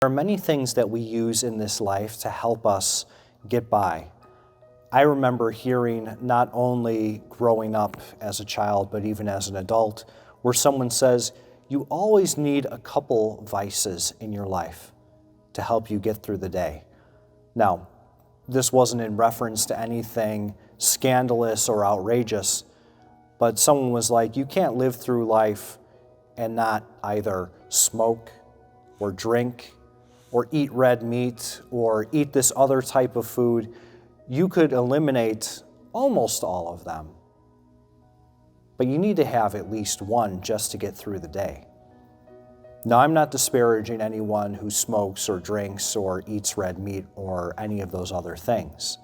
There are many things that we use in this life to help us get by. I remember hearing, not only growing up as a child, but even as an adult, where someone says, you always need a couple vices in your life to help you get through the day. Now, this wasn't in reference to anything scandalous or outrageous, but someone was like, you can't live through life and not either smoke or drink or eat red meat, or eat this other type of food. You could eliminate almost all of them. But you need to have at least one just to get through the day. Now, I'm not disparaging anyone who smokes or drinks or eats red meat or any of those other things.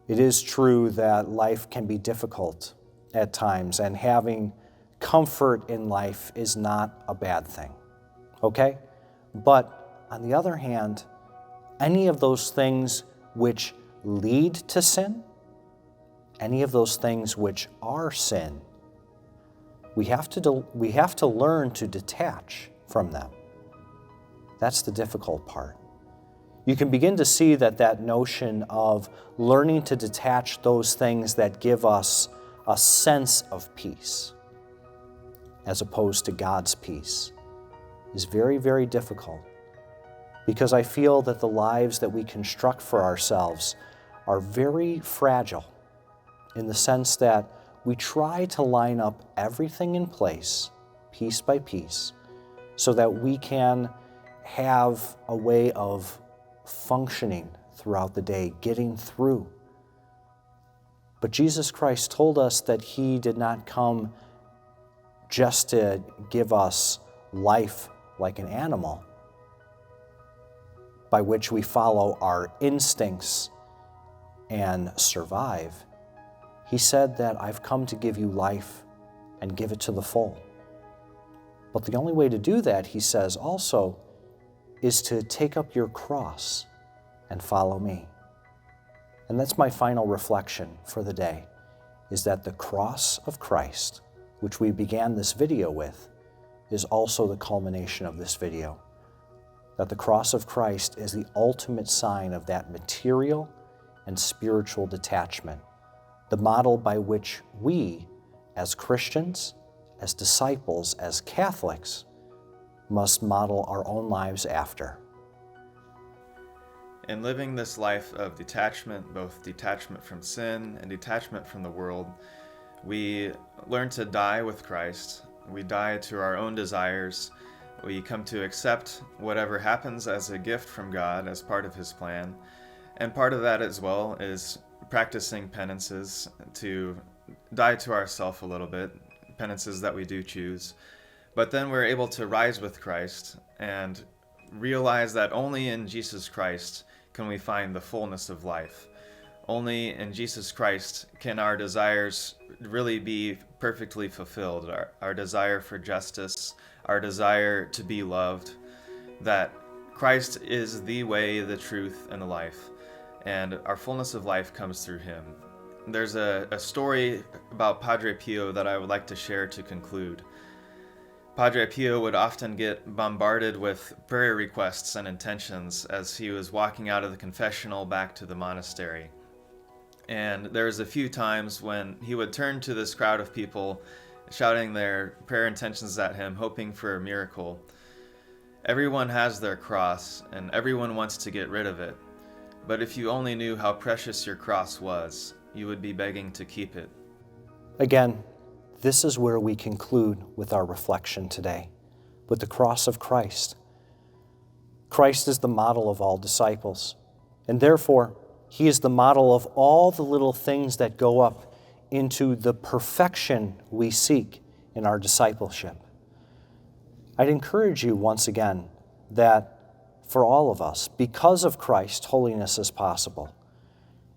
It is true that life can be difficult at times, and having comfort in life is not a bad thing, okay? But on the other hand, any of those things which lead to sin, any of those things which are sin, we have to learn to detach from them. That's the difficult part. You can begin to see that notion of learning to detach those things that give us a sense of peace, as opposed to God's peace, is very, very difficult, because I feel that the lives that we construct for ourselves are very fragile, in the sense that we try to line up everything in place, piece by piece, so that we can have a way of functioning throughout the day, getting through. But Jesus Christ told us that He did not come just to give us life like an animal, by which we follow our instincts and survive. He said that I've come to give you life and give it to the full. But the only way to do that, He says also, is to take up your cross and follow me. And that's my final reflection for the day, is that the cross of Christ, which we began this video with, is also the culmination of this video. That the cross of Christ is the ultimate sign of that material and spiritual detachment, the model by which we, as Christians, as disciples, as Catholics, must model our own lives after. In living this life of detachment, both detachment from sin and detachment from the world, we learn to die with Christ. We die to our own desires. We come to accept whatever happens as a gift from God, as part of His plan. And part of that as well is practicing penances, to die to ourselves a little bit, penances that we do choose. But then we're able to rise with Christ and realize that only in Jesus Christ can we find the fullness of life. Only in Jesus Christ can our desires really be perfectly fulfilled. Our desire for justice, our desire to be loved, that Christ is the way, the truth, and the life. And our fullness of life comes through Him. There's a story about Padre Pio that I would like to share to conclude. Padre Pio would often get bombarded with prayer requests and intentions as he was walking out of the confessional back to the monastery. And there was a few times when he would turn to this crowd of people, shouting their prayer intentions at him, hoping for a miracle. Everyone has their cross, and everyone wants to get rid of it. But if you only knew how precious your cross was, you would be begging to keep it. Again, this is where we conclude with our reflection today, with the cross of Christ. Christ is the model of all disciples, and therefore, He is the model of all the little things that go up into the perfection we seek in our discipleship. I'd encourage you once again that for all of us, because of Christ, holiness is possible.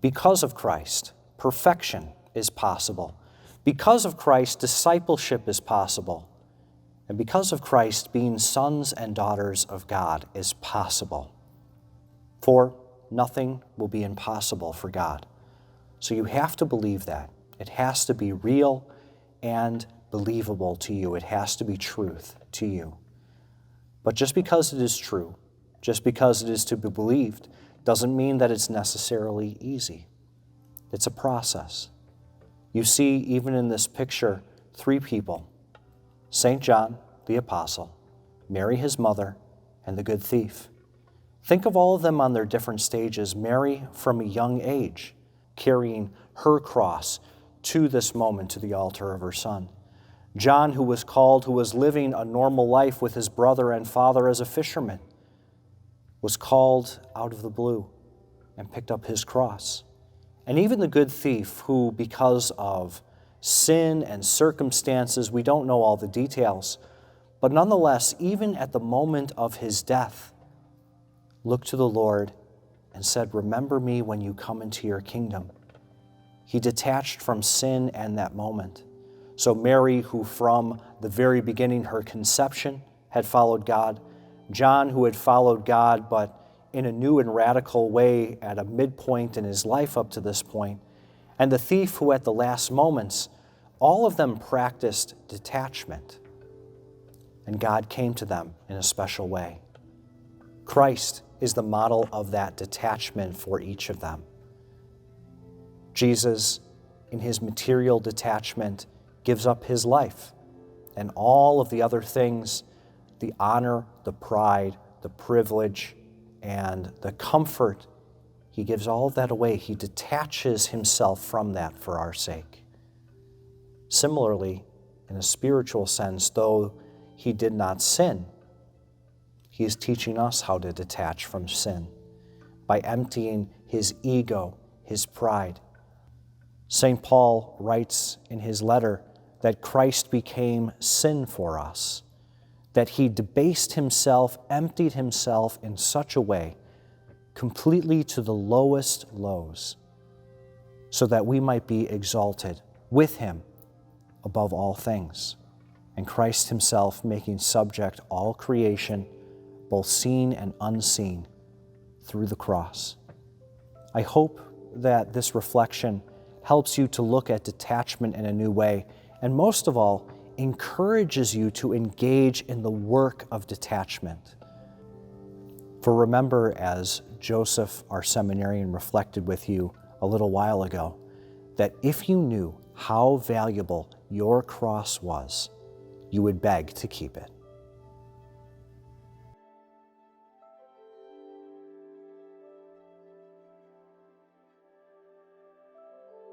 Because of Christ, perfection is possible. Because of Christ, discipleship is possible. And because of Christ, being sons and daughters of God is possible. For nothing will be impossible for God. So you have to believe that. It has to be real and believable to you. It has to be truth to you. But just because it is true, just because it is to be believed, doesn't mean that it's necessarily easy. It's a process. You see, even in this picture, 3 people: St. John, the apostle, Mary, his mother, and the good thief. Think of all of them on their different stages. Mary, from a young age, carrying her cross to this moment, to the altar of her son. John, who was called, who was living a normal life with his brother and father as a fisherman, was called out of the blue and picked up his cross. And even the good thief, who, because of sin and circumstances, we don't know all the details, but nonetheless, even at the moment of his death, looked to the Lord and said, "Remember me when you come into your kingdom." He detached from sin and that moment. So Mary, who from the very beginning, her conception, had followed God. John, who had followed God, but in a new and radical way at a midpoint in his life up to this point. And the thief, who at the last moments, all of them practiced detachment. And God came to them in a special way. Christ is the model of that detachment for each of them. Jesus, in his material detachment, gives up his life and all of the other things, the honor, the pride, the privilege, and the comfort. He gives all of that away. He detaches himself from that for our sake. Similarly, in a spiritual sense, though he did not sin, he is teaching us how to detach from sin by emptying his ego, his pride. St. Paul writes in his letter that Christ became sin for us, that he debased himself, emptied himself in such a way, completely to the lowest lows, so that we might be exalted with him above all things. And Christ himself making subject all creation, both seen and unseen, through the cross. I hope that this reflection helps you to look at detachment in a new way, and most of all, encourages you to engage in the work of detachment. For remember, as Joseph, our seminarian, reflected with you a little while ago, that if you knew how valuable your cross was, you would beg to keep it.